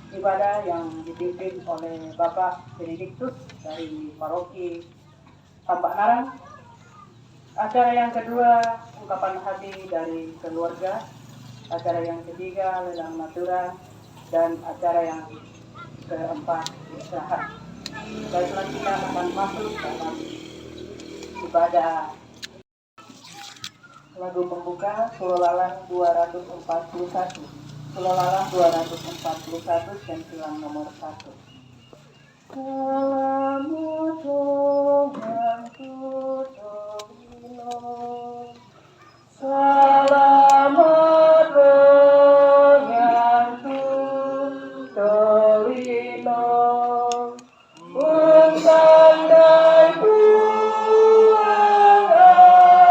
ibadah yang dipimpin oleh Bapak Benediktus dari Paroki Tambak Narang. Acara yang kedua, ungkapan hati dari keluarga. Acara yang ketiga, lelang natura. Dan acara yang keempat, istirahat. Baiklah, kita akan masuk dalam ibadah. Lagu pembuka, Sulolalang 241. Sulolalang 241, sentilan nomor 1. Salamu Tuhan Kutolino, selamat yang Kutolino, untandai puang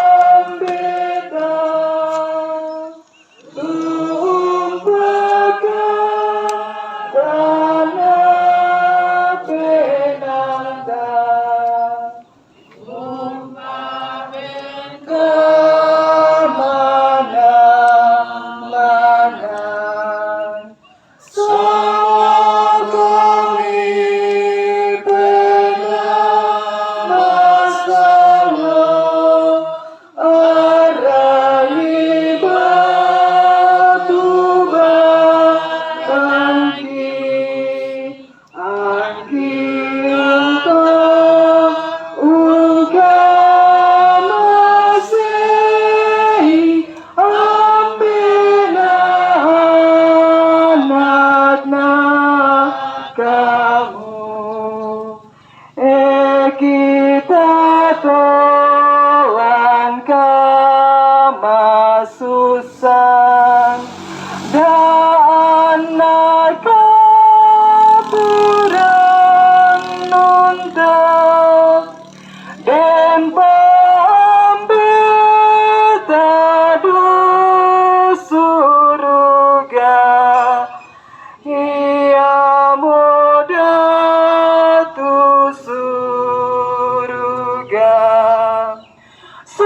ambeda, tumpahkan tanah penanda, kemana-mana. Sama kami pernah masalah, arai batu batangki, angki engkau ungkap masih ambena anak kamu. Kita tolan kamasusan dan anak kaburang nunda dan pambeta du suruga. Ia muda tu suruga. So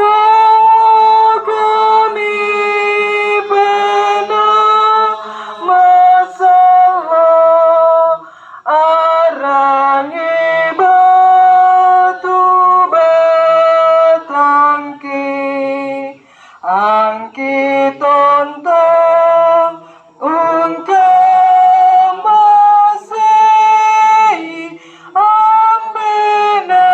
kami pernah masalah, arangi batu batangki, angki tontong ungkap masih ambena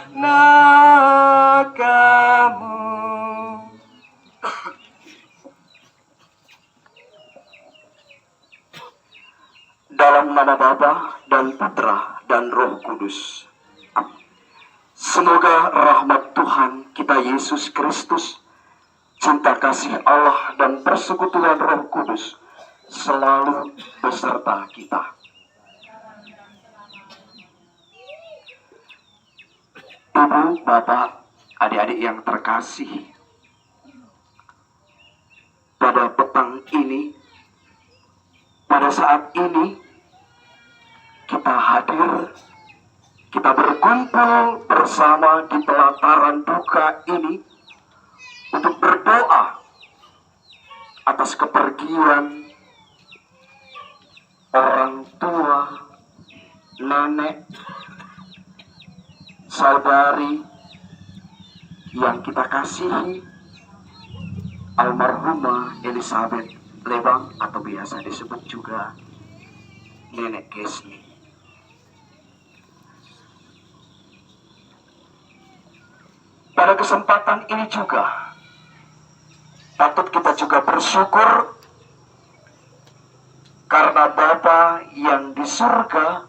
anak kamu. Dalam nama Bapa dan Putra dan Roh Kudus. Semoga rahmat Tuhan kita Yesus Kristus, cinta kasih Allah dan persekutuan Roh Kudus selalu beserta kita. Ibu, Bapak, adik-adik yang terkasih, pada petang ini, pada saat ini, kita hadir, kita berkumpul bersama di pelataran duka ini untuk berdoa atas kepergian orang tua, nenek, saudari yang kita kasihi, almarhumah Elizabeth Lebang atau biasa disebut juga Nenek Gesni. Pada kesempatan ini juga patut kita juga bersyukur karena Bapa yang di surga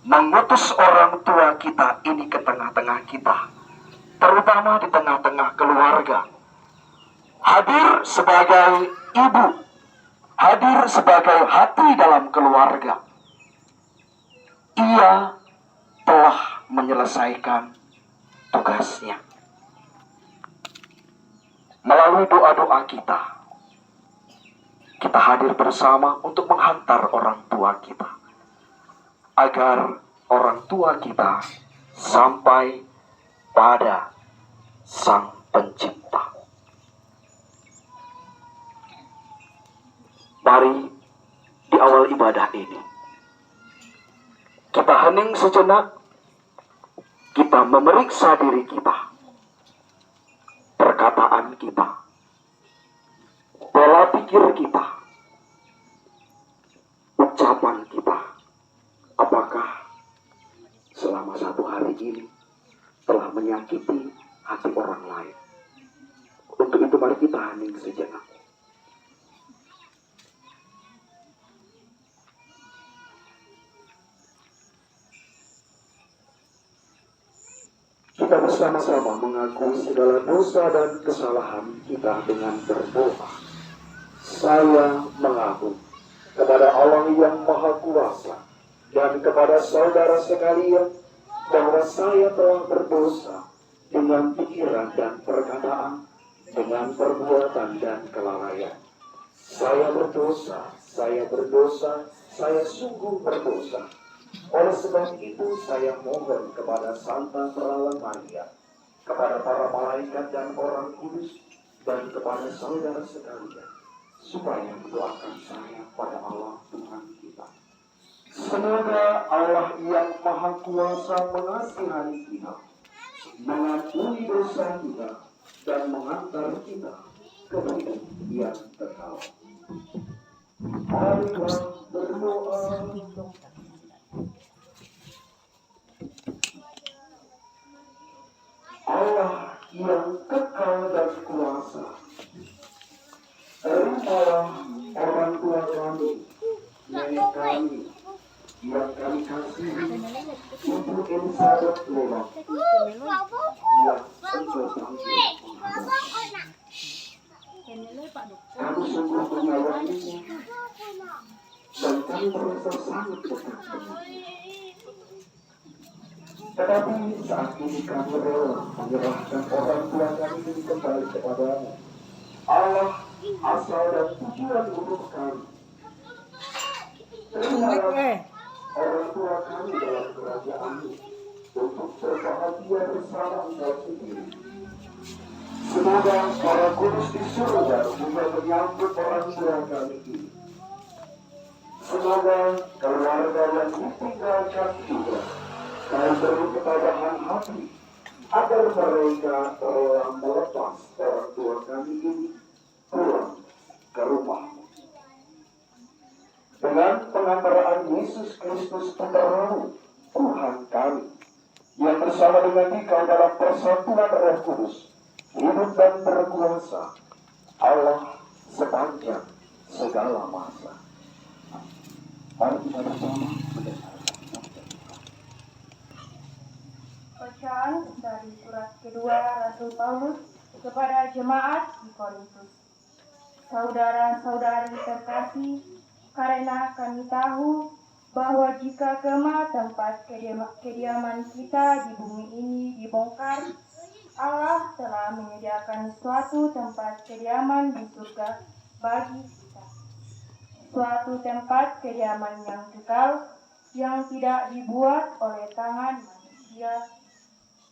mengutus orang tua kita ini ke tengah-tengah kita, terutama di tengah-tengah keluarga. Hadir sebagai ibu, hadir sebagai hati dalam keluarga. Ia telah menyelesaikan tugasnya. Melalui doa-doa kita hadir bersama untuk menghantar orang tua kita, agar orang tua kita sampai pada Sang Pencipta. Mari di awal ibadah ini. Kita hening sejenak, kita memeriksa diri kita, perkataan kita, pola pikir kita, ucapan kita. Apakah selama satu hari ini telah menyakiti hati orang lain? Untuk itu mari kita hening sejenak. Kita bersama-sama mengakui segala dosa dan kesalahan kita dengan berdoa. Saya mengaku kepada Allah yang Maha Kuasa dan kepada saudara sekalian bahwa saya telah berdosa dengan pikiran dan perkataan, dengan perbuatan dan kelalaian. Saya berdosa, saya sungguh berdosa. Oleh sebab itu saya mohon kepada Santa Perawan Maria, kepada para malaikat dan orang kudus, dan kepada saudara sekalian, supaya mendoakan saya pada Allah Tuhan kita. Semoga Allah yang Maha Kuasa mengasihani kita, mengampuni dosa kita, dan mengantar kita ke hidup yang kekal. Marilah berdoa. Allah yang kekal dan kuasa, terimalah orang tua kami, nenek kami, yang kami kasihi, Ibu Elizabeth Lelak, yang engkau panggil. Kami sungguh menyayanginya, dan kami merasa sangat dekat dengannya. Tetapi saat ini kami rela menyerahkan orang tua kami ini kembali kepadamu. Allah, asal dan tujuan hidup kami. Terimalah orang tua kami dalam kerajaan-Mu untuk berbahagia bersama Engkau sendiri. Semoga para kudus di surga juga menyambut orang tua kami ini. Semoga keluarga yang ditinggalkan juga kami beri ketabahan hati agar mereka rela melepas orang tua kami ini pulang ke rumah. Dengan pengantaraan Yesus Kristus Putra-Mu, Tuhan kami, yang bersama dengan Dikau dalam persatuan Roh Kudus, hidup dan berkuasa, Allah sepanjang segala masa. Mari kita bersama mendengarkan. Bacaan dari surat kedua Rasul Paulus kepada jemaat di Korintus. Saudara-saudari terkasih, karena kami tahu bahwa jika kemah tempat kediaman kita di bumi ini dibongkar, Allah telah menyediakan suatu tempat kediaman di surga bagi kita. Suatu tempat kediaman yang kekal, yang tidak dibuat oleh tangan manusia.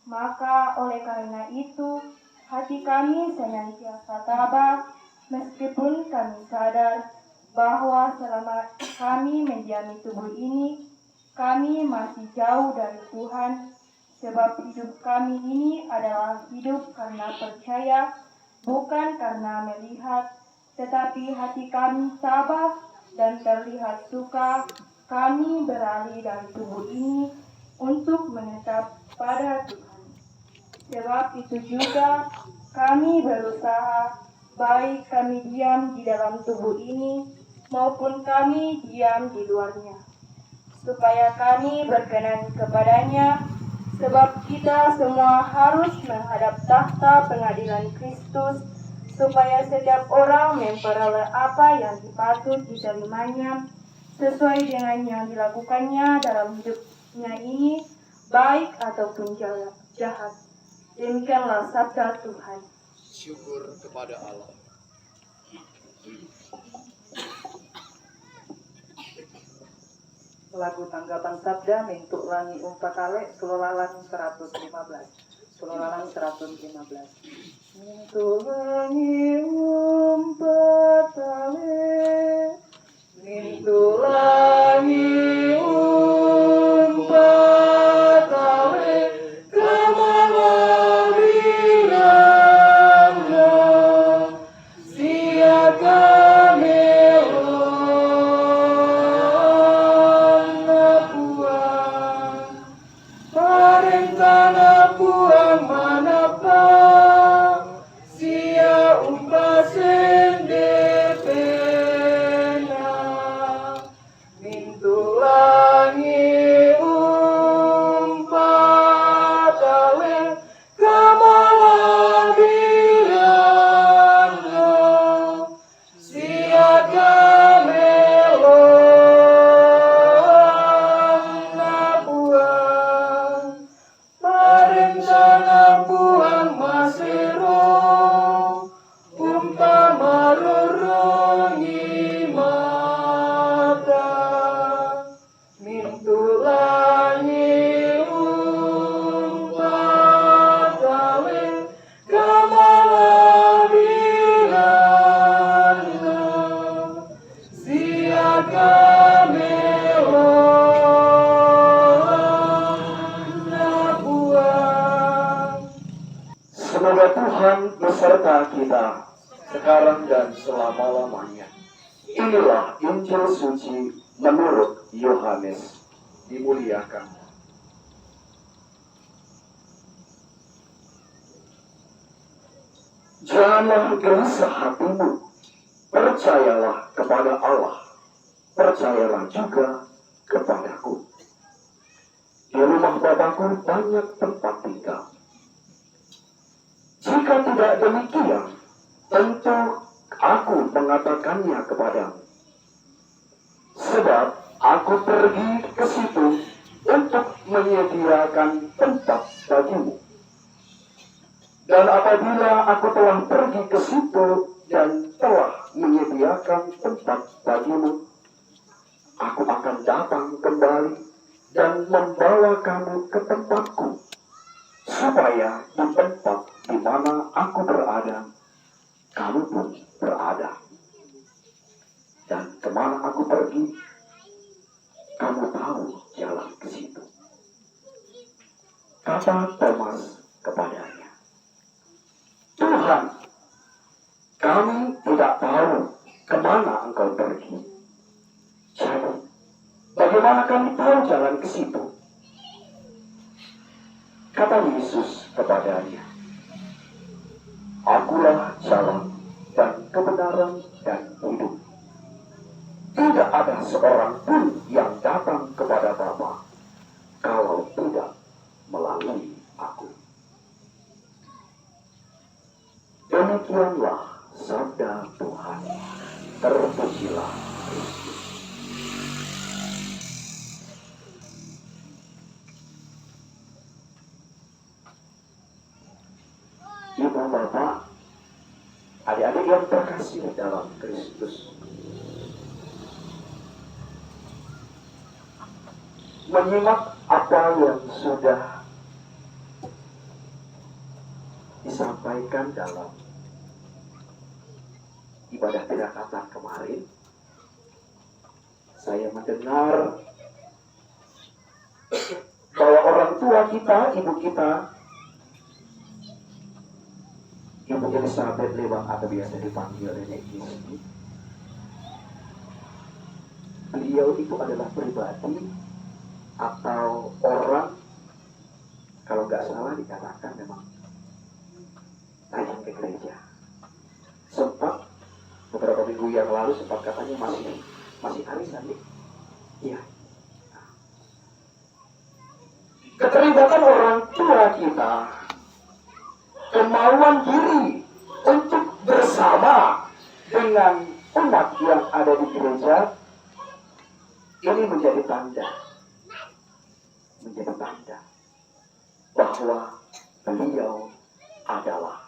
Maka oleh karena itu, hati kami senantiasa tabah, meskipun kami sadar bahwa selama kami mendiami tubuh ini, kami masih jauh dari Tuhan, sebab hidup kami ini adalah hidup karena percaya, bukan karena melihat, tetapi hati kami tabah dan terlihat suka kami beralih dari tubuh ini untuk menetap pada Tuhan. Sebab itu juga kami berusaha, baik kami diam di dalam tubuh ini, maupun kami diam di luarnya, supaya kami berkenan kepadanya, sebab kita semua harus menghadap tahta pengadilan Kristus, supaya setiap orang memperoleh apa yang dipatut diterimanya, sesuai dengan yang dilakukannya dalam hidupnya ini, baik ataupun jahat. Demikianlah sabda Tuhan. Syukur kepada Allah. Lagu tanggapan sabda mentuk langi umpat kale Selolalang 115. Selolalang 115. Mentuk langi umpat kale, mentuk Semoga Tuhan beserta kita sekarang dan selama-lamanya. Inilah Injil suci menurut Yohanes. Dimuliakan. Janganlah gelisah hatimu. Percayalah kepada Allah. Percayalah juga kepadaku. Di rumah Bapakku banyak tempat tinggal. Jika tidak demikian, tentu aku mengatakannya kepadamu. Sebab aku pergi ke situ untuk menyediakan tempat bagimu. Dan apabila aku telah pergi ke situ dan telah menyediakan tempat bagimu, aku akan datang kembali dan membawa kamu ke tempatku, supaya di tempat di mana aku berada, kamu pun berada. Dan kemana aku pergi, kamu tahu jalan ke situ. Kata Thomas kepadanya, Tuhan, kami tidak tahu kemana engkau pergi. Jadi, bagaimana kami tahu jalan ke situ? Kata Yesus kepadanya, Akulah jalan dan kebenaran dan hidup. Tidak ada seorang pun yang datang kepada Bapa kalau tidak melalui aku. Demikianlah sabda Tuhan. Terpujilah Kristus. Ibu bapak, adik-adik yang terkasih dalam Kristus, menyimak apa yang sudah disampaikan dalam ibadah tirakatan kemarin, saya mendengar bahwa orang tua kita, ibu kita, Ibu Elizabeth Lewang atau biasa dipanggil Nenek Gizi, beliau itu adalah pribadi atau orang, kalau nggak salah dikatakan memang rajin ke gereja. Sempat beberapa minggu yang lalu sempat katanya masih arisan nih. Iya. Keterlibatan orang tua kita, kemauan diri untuk bersama dengan umat yang ada di gereja, ini menjadi tanda bahwa beliau adalah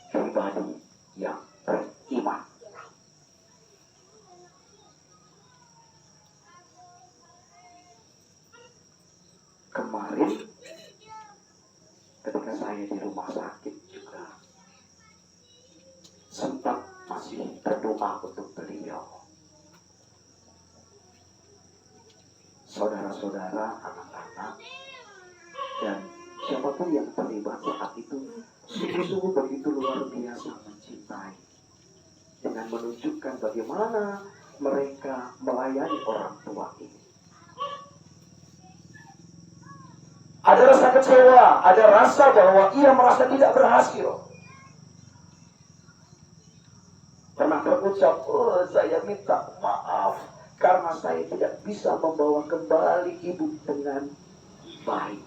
pribadi yang beriman. Kemarin ketika saya di rumah sakit juga sempat masih berdoa untuk beliau. Saudara-saudara, anak-anak, dan siapapun yang terlibat saat itu sungguh-sungguh begitu luar biasa mencintai, dengan menunjukkan bagaimana mereka melayani orang tua ini. Ada rasa kecewa, ada rasa bahwa ia merasa tidak berhasil. Pernah berucap, saya minta maaf karena saya tidak bisa membawa kembali ibu dengan baik.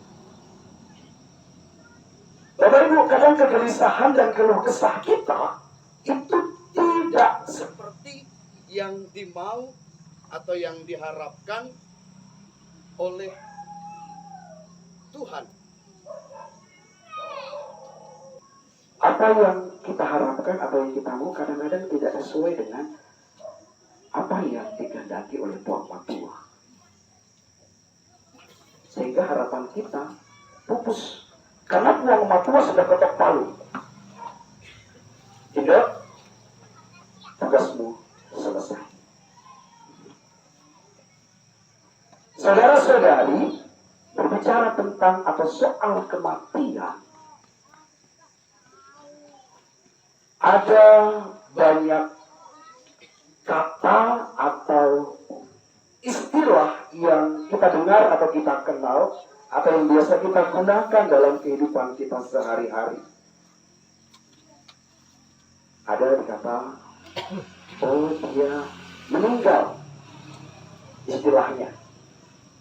Bapak Ibu, kadang kegelisahan dan keluh kesah kita itu tidak seperti yang dimau atau yang diharapkan oleh Tuhan. Apa yang kita harapkan, apa yang kita mau kadang-kadang tidak sesuai dengan apa yang dikehendaki oleh Tuhan Matua. Sehingga harapan kita pupus. Karena Tuhan Matua sudah ketok palu. Tidak, tugasmu selesai. Saudara-saudari, berbicara tentang atau soal kematian, ada banyak kata atau istilah yang kita dengar atau kita kenal atau yang biasa kita gunakan dalam kehidupan kita sehari-hari. Ada dikata, oh dia meninggal, istilahnya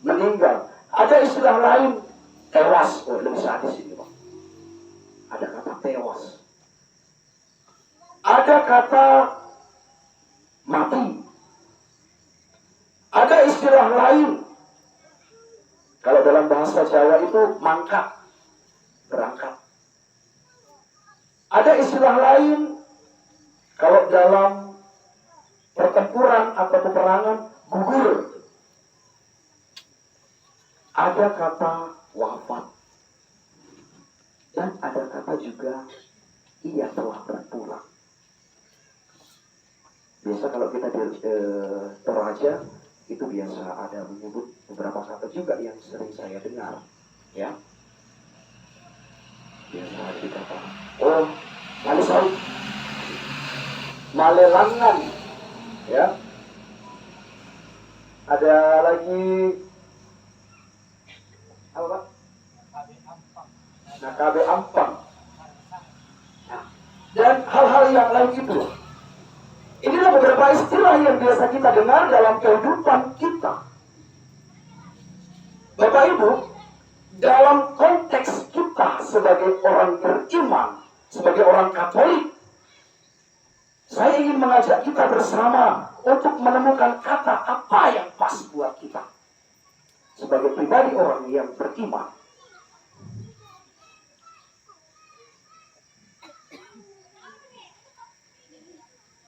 meninggal. Ada istilah lain, tewas. Oh, lebih sadis ini, Pak. Ada kata tewas. Ada kata mati. Ada istilah lain. Kalau dalam bahasa Jawa itu mangkat, berangkat. Ada istilah lain kalau dalam pertempuran atau peperangan, gugur. Ada kata wafat. Dan ada kata juga ia telah berpulang. Biasa kalau kita di Toraja, itu biasa ada menyebut beberapa kata juga yang sering saya dengar. Ya. Biasa ada dikata, oh, malisau, malelangan. Ya. Ada lagi apa, Pak? Nah, KB Ampang. Nah, dan hal-hal yang lain itu. Inilah beberapa istilah yang biasa kita dengar dalam kehidupan kita. Bapak Ibu, dalam konteks kita sebagai orang beriman, sebagai orang Katolik, saya ingin mengajak kita bersama untuk menemukan kata apa yang pas buat kita. Sebagai pribadi orang yang beriman.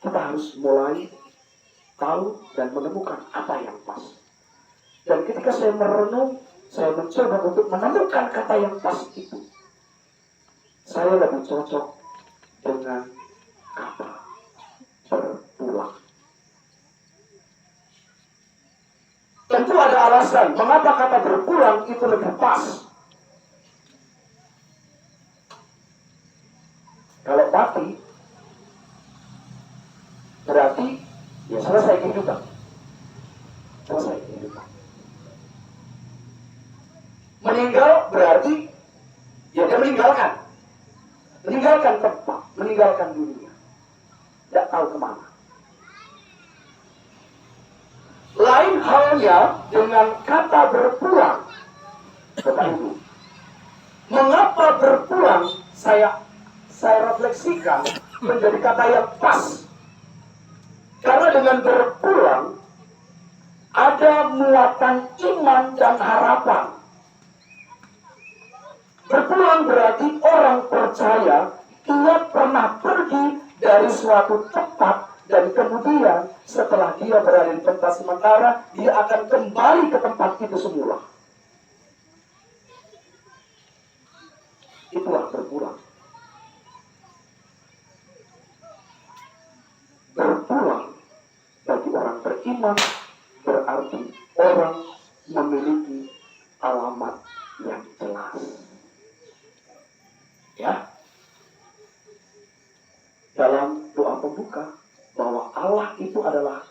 Kita harus mulai tahu dan menemukan apa yang pas. Dan ketika saya merenung, saya mencoba untuk menemukan kata yang pas itu. Saya lebih cocok dengan kata berpulang. Tentu ada alasan mengapa kata berpulang itu lebih pas. Kalau mati, berarti ya selesai kehidupan. Selesai kehidupan. Meninggal berarti ya dia meninggalkan. Meninggalkan tempat, meninggalkan dunia. Tidak tahu kemana. Lain halnya dengan kata berpulang. Bapak Ibu, mengapa berpulang saya refleksikan menjadi kata yang pas. Karena dengan berpulang ada muatan iman dan harapan. Berpulang berarti orang percaya dia pernah pergi dari suatu tempat dan kemudian setelah dia berada di tempat sementara, dia akan kembali ke tempat itu semula. Itulah berpulang. Berpulang bagi orang beriman berarti orang memiliki alamat yang jelas. Ya. Dalam doa pembuka bahwa Allah itu adalah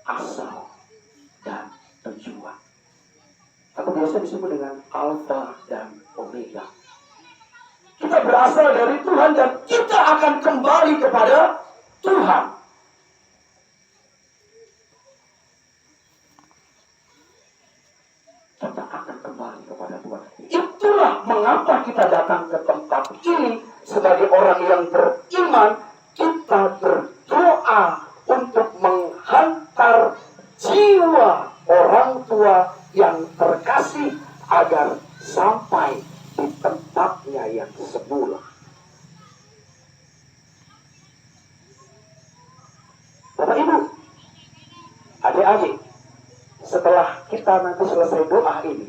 asal dan tujuan. Atau biasa disebut dengan Alfa dan Omega. Kita berasal dari Tuhan dan kita akan kembali kepada Tuhan. Kita akan kembali kepada Tuhan. Itulah mengapa kita datang ke tempat ini sebagai orang yang beriman. Kita berdoa untuk menghantar jiwa orang tua yang terkasih agar sampai di tempatnya yang semula. Bapak Ibu, adik-adik, setelah kita nanti selesai doa ini,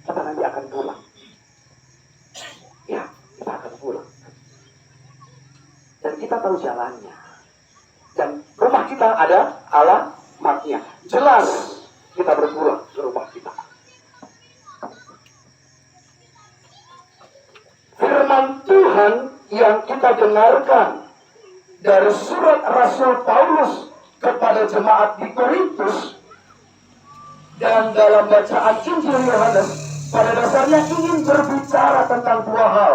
kita nanti akan pulang. Ya, kita akan pulang. Dan kita tahu jalannya. Dan rumah kita ada alamatnya. Jelas kita berpulang ke rumah kita. Firman Tuhan yang kita dengarkan dari surat Rasul Paulus kepada jemaat di Korintus dan dalam bacaan Injil Yohanes pada dasarnya ingin berbicara tentang dua hal.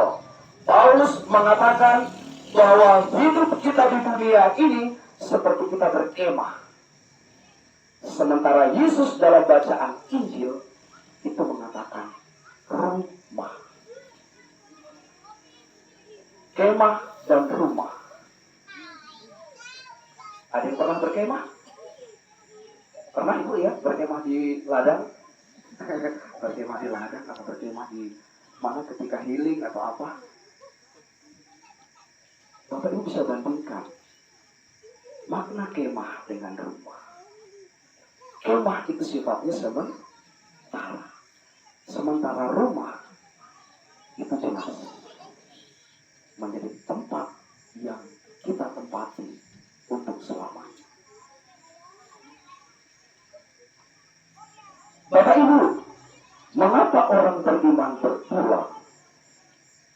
Paulus mengatakan bahwa hidup kita di dunia ini seperti kita berkemah. Sementara Yesus dalam bacaan Injil itu mengatakan rumah. Kemah dan rumah. Ada yang pernah berkemah? Pernah ibu ya berkemah di ladang? Berkemah di ladang atau berkemah di mana ketika healing atau apa? Bapak ibu bisa bandingkan makna kemah dengan rumah. Kemah itu sifatnya sementara. Sementara rumah itu jelas menjadi tempat yang kita tempati untuk selamanya. Bapak Ibu, mengapa orang beriman berpulang?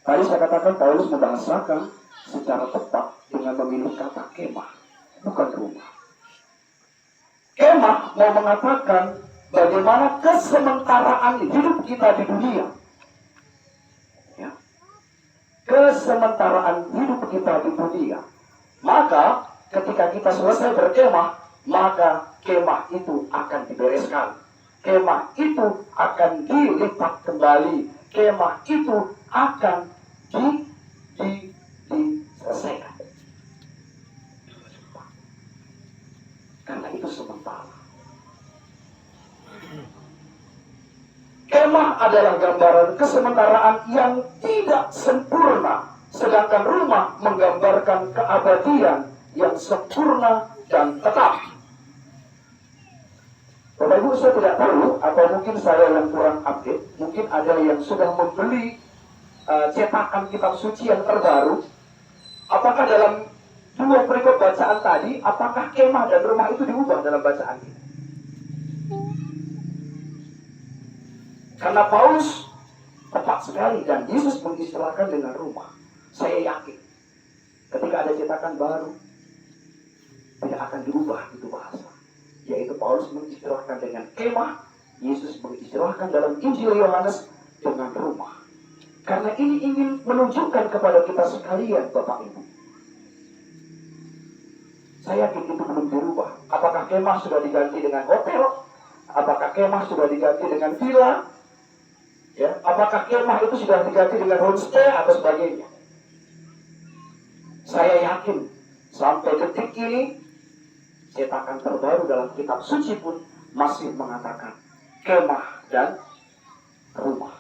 Tadi saya katakan Paulus membahasakan secara tepat dengan memilih kata kemah, bukan rumah. Kemah mau mengatakan bagaimana kesementaraan hidup kita di dunia. Ya. Kesementaraan hidup kita di dunia. Maka ketika kita selesai berkemah, maka kemah itu akan dibereskan. Kemah itu akan dilipat kembali. Kemah itu akan diselesaikan. Karena itu sementara. Kemah adalah gambaran kesementaraan yang tidak sempurna, sedangkan rumah menggambarkan keabadian yang sempurna dan tetap. Bapak Ibu, saya tidak tahu, atau mungkin saya yang kurang update, mungkin ada yang sudah membeli cetakan kitab suci yang terbaru. Apakah dalam dua perikop bacaan tadi, apakah kemah dan rumah itu diubah dalam bacaan ini? Karena Paulus tepat sekali dan Yesus mengistilahkan dengan rumah. Saya yakin ketika ada cetakan baru tidak akan diubah itu bahasa. Yaitu Paulus mengistilahkan dengan kemah, Yesus mengistilahkan dalam Injil Yohanes dengan rumah. Karena ini ingin menunjukkan kepada kita sekalian, Bapak Ibu. Saya yakin itu belum dirubah. Apakah kemah sudah diganti dengan hotel? Apakah kemah sudah diganti dengan villa? Ya, apakah kemah itu sudah diganti dengan homestay atau sebagainya? Saya yakin sampai detik ini cetakan terbaru dalam kitab suci pun masih mengatakan kemah dan rumah.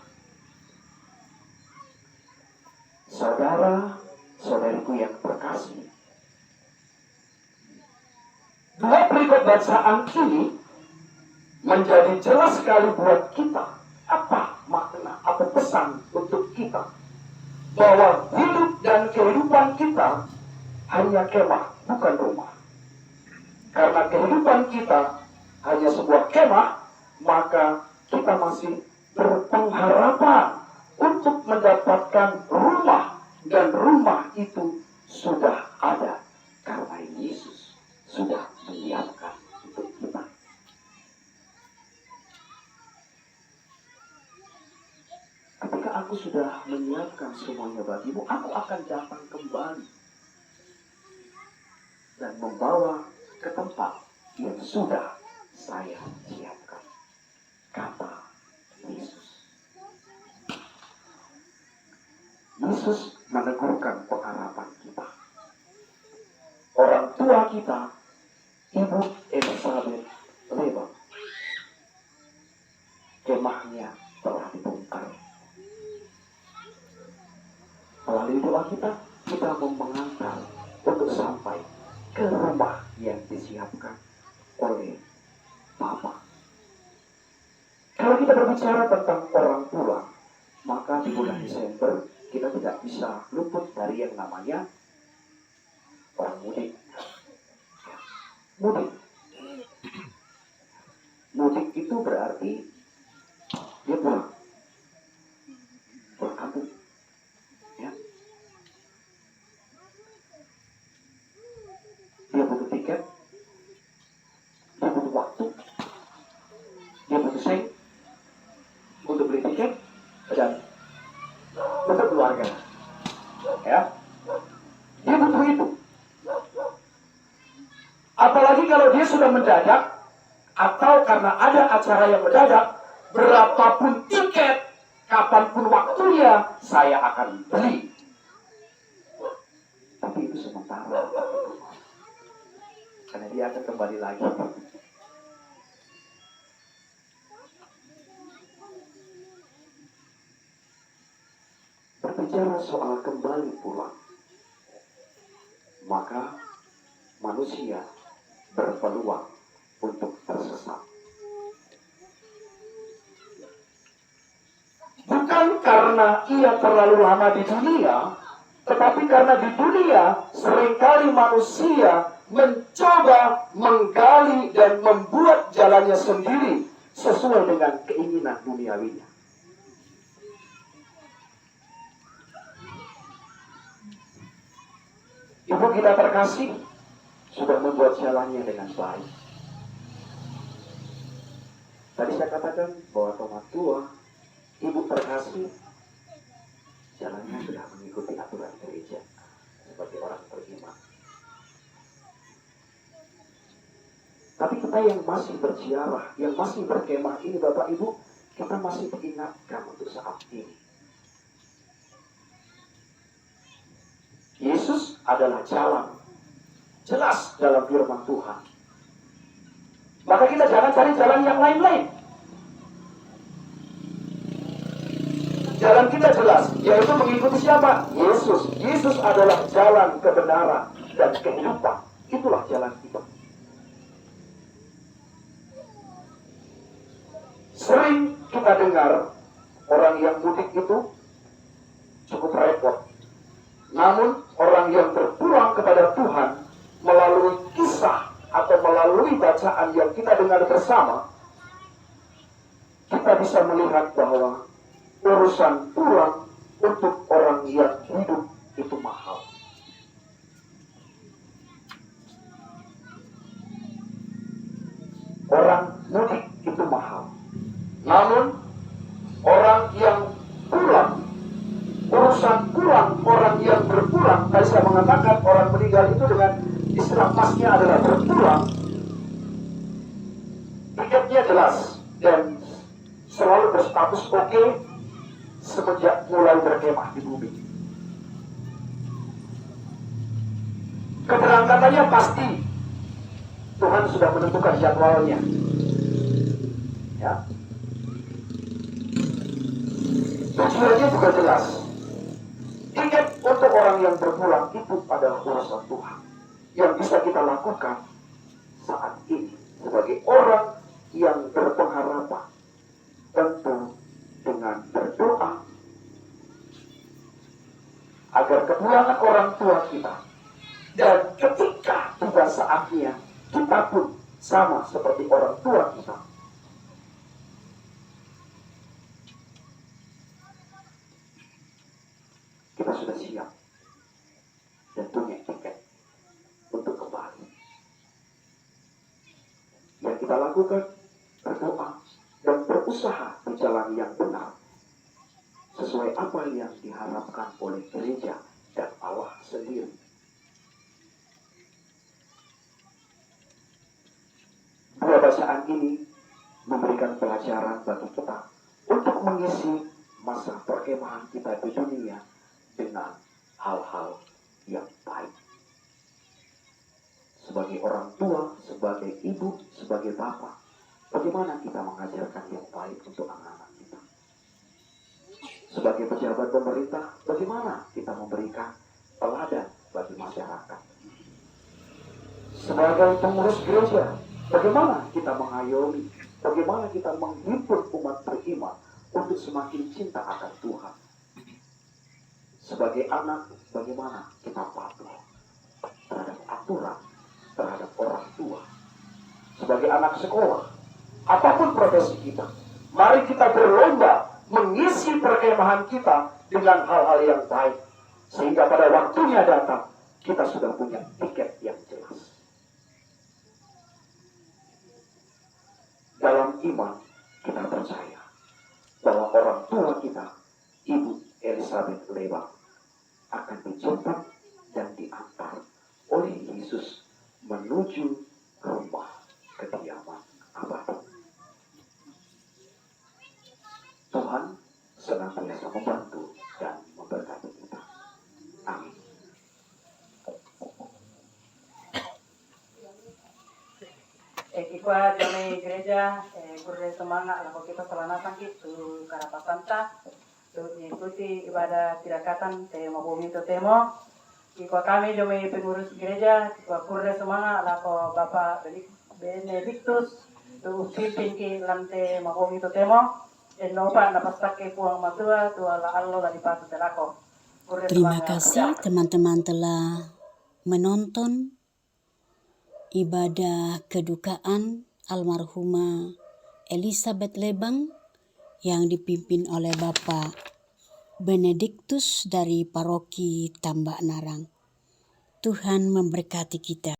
Saudara-saudariku yang terkasih, dua perikop bacaan ini menjadi jelas sekali buat kita apa makna atau pesan untuk kita bahwa hidup dan kehidupan kita hanya kemah, bukan rumah. Karena kehidupan kita hanya sebuah kemah, maka kita masih berpengharapan untuk mendapatkan rumah, dan rumah itu sudah ada karena Yesus sudah menyiapkan untuk kita. Ketika aku sudah menyiapkan semuanya bagimu, aku akan datang kembali dan membawa ke tempat yang sudah saya siapkan, kata Yesus. Yesus meneguhkan pengharapan kita. Orang tua kita, Ibu Elizabeth Lebak, kemahnya telah dibongkar. Melalui doa kita mau mengantar untuk sampai ke rumah yang disiapkan oleh Bapa. Kalau kita berbicara tentang orang tua, maka di bulan Desember kita tidak bisa luput dari yang namanya orang mudik. Mudik. Mudik itu berarti dia pulang kampung. Ya. Dia butuh tiket, dia butuh waktu, dia butuh seng untuk beli tiket dan untuk keluarga. Ya, dia butuh itu. Apalagi kalau dia sudah mendadak atau karena ada acara yang mendadak, berapapun tiket, kapanpun waktunya, saya akan beli. Tapi itu sementara, karena dia akan kembali lagi. Berbicara soal kembali pulang, maka manusia berpeluang untuk tersesat. Bukan karena ia terlalu lama di dunia, tetapi karena di dunia seringkali manusia mencoba menggali dan membuat jalannya sendiri sesuai dengan keinginan duniawinya. Ibu kita terkasih sudah membuat jalannya dengan baik. Tadi saya katakan bahwa tomat tua, ibu terkasih, jalannya sudah mengikuti aturan gereja seperti orang beriman. Tapi kita yang masih berziarah, yang masih berkemah ini, Bapak Ibu, kita masih diingatkan untuk saat ini. Yesus adalah jalan. Jelas dalam firman Tuhan. Maka kita jangan cari jalan yang lain-lain. Jalan kita jelas, yaitu mengikuti siapa? Yesus. Yesus adalah jalan kebenaran dan kehidupan. Itulah jalan kita. Sering kita dengar orang yang mudik itu cukup repot. Namun orang yang berpulang kepada Tuhan melalui kisah atau melalui bacaan yang kita dengar bersama, kita bisa melihat bahwa urusan pulang untuk orang yang hidup itu mahal. Orang mudik itu mahal. Namun orang yang pulang, urusan pulang, orang yang berpulang, tadi saya mengatakan orang meninggal itu dengan istilah pasnya adalah berpulang. Tiketnya jelas dan selalu berstatus oke semenjak mulai berkemah di bumi. Keberangkatannya pasti Tuhan sudah menentukan jadwalnya. Ya. Tujuannya juga jelas. Tiket untuk orang yang berpulang itu adalah urusan Tuhan. Yang bisa kita lakukan saat ini sebagai orang yang berpengharapan, tentu dengan berdoa agar kepulangan orang tua kita, dan ketika tiba saatnya kita pun sama seperti orang tua kita, kita sudah siap dan punya tiket untuk kembali. Yang kita lakukan berdoa dan berusaha di jalan yang benar sesuai apa yang diharapkan oleh gereja dan Allah sendiri. Dua bacaan ini memberikan pelajaran bagi kita untuk mengisi masa perkemahan kita di dunia dengan hal-hal yang baik. Sebagai orang tua, sebagai ibu, sebagai bapak, bagaimana kita mengajarkan yang baik untuk anak-anak kita? Sebagai pejabat pemerintah, bagaimana kita memberikan teladan bagi masyarakat? Sebagai pengurus gereja, bagaimana kita mengayomi, bagaimana kita menghimpun umat beriman untuk semakin cinta akan Tuhan? Sebagai anak, bagaimana kita patuh terhadap aturan, terhadap orang tua? Sebagai anak sekolah, apapun profesi kita, mari kita berlomba mengisi perkemahan kita dengan hal-hal yang baik. Sehingga pada waktunya datang, kita sudah punya tiket yang jelas. Dalam iman, kita percaya bahwa orang tua kita, Ibu Elizabeth Lebang, akan dijemput dan diantar oleh Yesus menuju rumah kediaman abadi. Tuhan senantiasa membantu dan memberkati kita. Amin. Kikwa jami gereja, guru semangat lah kita selanatan gitu karapa santa, untuk mengikuti ibadah tirakatan tema bumi itu temo. Kikwa kami jami pengurus gereja, kikwa guru semangat lah Bapak Benediktus, untuk pimpin ke lantai mabumi itu temo. Enopa napastake puang matua tua la allo la dipatu telako. Terima kasih teman-teman telah menonton ibadah kedukaan almarhumah Elizabeth Lebang yang dipimpin oleh Bapak Benediktus dari Paroki Tambak Narang. Tuhan memberkati kita.